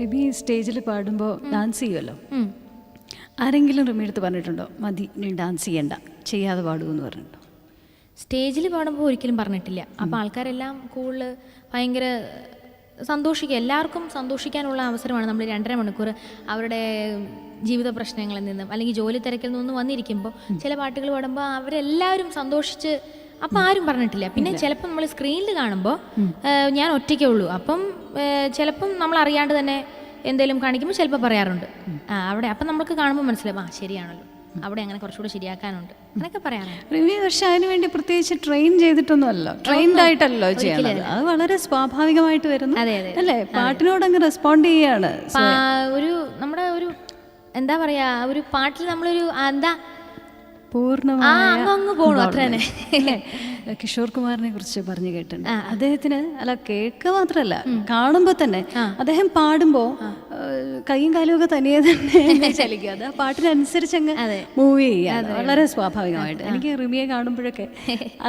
റിമി സ്റ്റേജിൽ പാടുമ്പോൾ ഡാൻസ് ചെയ്യുമല്ലോ. ആരെങ്കിലും റിമി എടുത്ത് പറഞ്ഞിട്ടുണ്ടോ മതി നീ ഡാൻസ് ചെയ്യണ്ട ചെയ്യാതെ പാടുമെന്ന് പറഞ്ഞിട്ടുണ്ടോ? സ്റ്റേജിൽ പാടുമ്പോൾ ഒരിക്കലും പറഞ്ഞിട്ടില്ല. അപ്പോൾ ആൾക്കാരെല്ലാം കൂടുതൽ ഭയങ്കര സന്തോഷിക്കുക, എല്ലാവർക്കും സന്തോഷിക്കാനുള്ള അവസരമാണ് നമ്മൾ 2.5 മണിക്കൂർ അവരുടെ ജീവിത പ്രശ്നങ്ങളിൽ നിന്നും അല്ലെങ്കിൽ ജോലി തിരക്കിൽ നിന്നും വന്നിരിക്കുമ്പോൾ ചില പാട്ടുകൾ പാടുമ്പോൾ അവരെല്ലാവരും സന്തോഷിച്ച് അപ്പം ആരും പറഞ്ഞിട്ടില്ല. പിന്നെ ചിലപ്പോൾ നമ്മൾ സ്ക്രീനിൽ കാണുമ്പോൾ ഞാൻ ഒറ്റയ്ക്കേ ഉള്ളൂ, അപ്പം ചിലപ്പം നമ്മൾ അറിയാണ്ട് തന്നെ എന്തെങ്കിലും കാണിക്കുമ്പോൾ ചിലപ്പോൾ പറയാറുണ്ട് അവിടെ. അപ്പം നമുക്ക് കാണുമ്പോൾ മനസ്സിലാവും ശരിയാണല്ലോ, അവിടെ അങ്ങനെ കുറച്ചുകൂടെ ശരിയാക്കാനുണ്ട് എന്നൊക്കെ പറയാറുണ്ട്. റിമി പക്ഷെ അതിന് വേണ്ടി പ്രത്യേകിച്ച് ട്രെയിൻ ചെയ്തിട്ടൊന്നുമല്ലോ, ട്രെയിൻഡ് ആയിട്ടല്ലോ ചെയ്യുന്നത്. അത് വളരെ സ്വാഭാവികമായിട്ട് വരുന്നു അല്ലേ? പാട്ടിനോടങ്ങ് റെസ്പോണ്ട് ചെയ്യാണ്. ഒരു നമ്മുടെ ഒരു എന്താ പറയാ, ഒരു പാട്ടിൽ നമ്മളൊരു എന്താ പൂർണ്ണമായി പോണു അത്ര തന്നെ. കിഷോർ കുമാറിനെ കുറിച്ച് പറഞ്ഞു കേട്ടിട്ടുണ്ട്. അദ്ദേഹത്തിന് അല്ല കേൾക്കുക മാത്രല്ല കാണുമ്പോൾ തന്നെ അദ്ദേഹം പാടുമ്പോൾ കൈയും കാലും ഒക്കെ തനിയെ തന്നെ ചലിക്കുക. അത് ആ പാട്ടിനനുസരിച്ച് അങ്ങ് മൂവ് ചെയ്യുക, വളരെ സ്വാഭാവികമായിട്ട്. എനിക്ക് റിമിയെ കാണുമ്പോഴൊക്കെ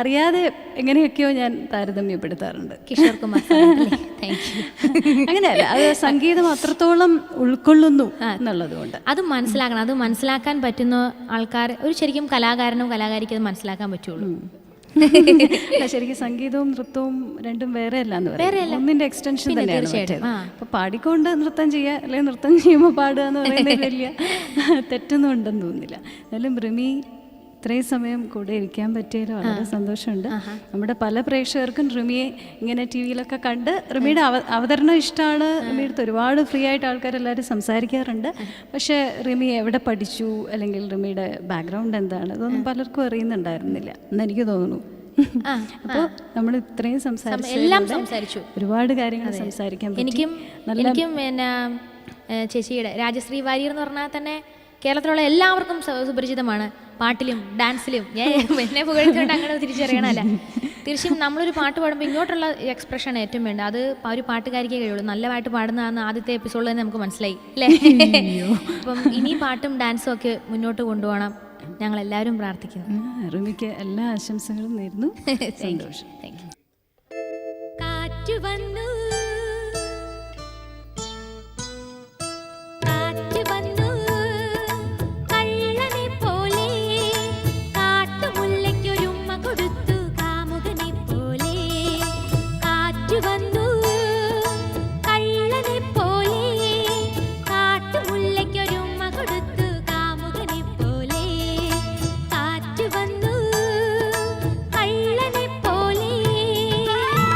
അറിയാതെ എങ്ങനെയൊക്കെയോ ഞാൻ താരതമ്യപ്പെടുത്താറുണ്ട്. കിഷോർ കുമാർ അങ്ങനെയല്ല, അത് സംഗീതം അത്രത്തോളം ഉൾക്കൊള്ളുന്നു എന്നുള്ളത് കൊണ്ട് അത് മനസ്സിലാക്കണം. അത് മനസ്സിലാക്കാൻ പറ്റുന്ന ആൾക്കാർ, ഒരു ശരിക്കും കലാകാരനും കലാകാരിക്കും അത് മനസ്സിലാക്കാൻ പറ്റുള്ളൂ. ശരിക്കും സംഗീതവും നൃത്തവും രണ്ടും വേറെ അല്ലാന്ന് പറയാം, ഒന്നിന്റെ എക്സ്റ്റൻഷൻ തന്നെയാണ്. അപ്പൊ പാടിക്കൊണ്ട് നൃത്തം ചെയ്യുക അല്ലെങ്കിൽ നൃത്തം ചെയ്യുമ്പോൾ പാടുക എന്ന് പറയുന്നത് വലിയ തെറ്റൊന്നും ഉണ്ടെന്ന് തോന്നുന്നില്ല. എന്നാലും റിമി ഇത്രയും സമയം കൂടെ ഇരിക്കാൻ പറ്റിയതിൽ വളരെ സന്തോഷമുണ്ട്. നമ്മുടെ പല പ്രേക്ഷകർക്കും റിമിയെ ഇങ്ങനെ ടി വിയിലൊക്കെ കണ്ട് റിമിയുടെ അവതരണം ഇഷ്ടമാണ്. റിമിയുടെ അടുത്ത് ഒരുപാട് ഫ്രീ ആയിട്ട് ആൾക്കാരെല്ലാവരും സംസാരിക്കാറുണ്ട്. പക്ഷേ റിമി എവിടെ പഠിച്ചു അല്ലെങ്കിൽ റിമിയുടെ ബാക്ക്ഗ്രൗണ്ട് എന്താണ് ഇതൊന്നും പലർക്കും അറിയുന്നുണ്ടായിരുന്നില്ല എന്ന് എനിക്ക് തോന്നുന്നു. അപ്പോൾ നമ്മൾ ഇത്രയും സംസാരിച്ചു, ഒരുപാട് കാര്യങ്ങൾ സംസാരിക്കാൻ പറ്റി. എനിക്കും പിന്നെ ചേച്ചിയുടെ രാജശ്രീ വാര്യർ എന്ന് പറഞ്ഞാൽ തന്നെ കേരളത്തിലുള്ള എല്ലാവർക്കും സുപരിചിതമാണ്. പാട്ടിലും ഡാൻസിലും എന്നെ പുകഴ്ത്തിക്കൊണ്ട് അങ്ങനെ തിരിച്ചറിയണമല്ല. തീർച്ചയായും നമ്മളൊരു പാട്ട് പാടുമ്പോൾ ഇങ്ങോട്ടുള്ള എക്സ്പ്രഷൻ ഏറ്റവും വേണ്ട. അത് ഒരു പാട്ടുകാരിക്കേ കഴിയുള്ളൂ. നല്ല പാട്ട് പാടുന്നതാണെന്ന് ആദ്യത്തെ എപ്പിസോഡിൽ തന്നെ നമുക്ക് മനസ്സിലായി അല്ലേ? അപ്പം ഇനി പാട്ടും ഡാൻസും ഒക്കെ മുന്നോട്ട് കൊണ്ടുപോകണം ഞങ്ങളെല്ലാവരും പ്രാർത്ഥിക്കുന്നു. റിമിക്ക് എല്ലാ ആശംസകളും നേരുന്നു. സന്തോഷം. Thank you. വന്നു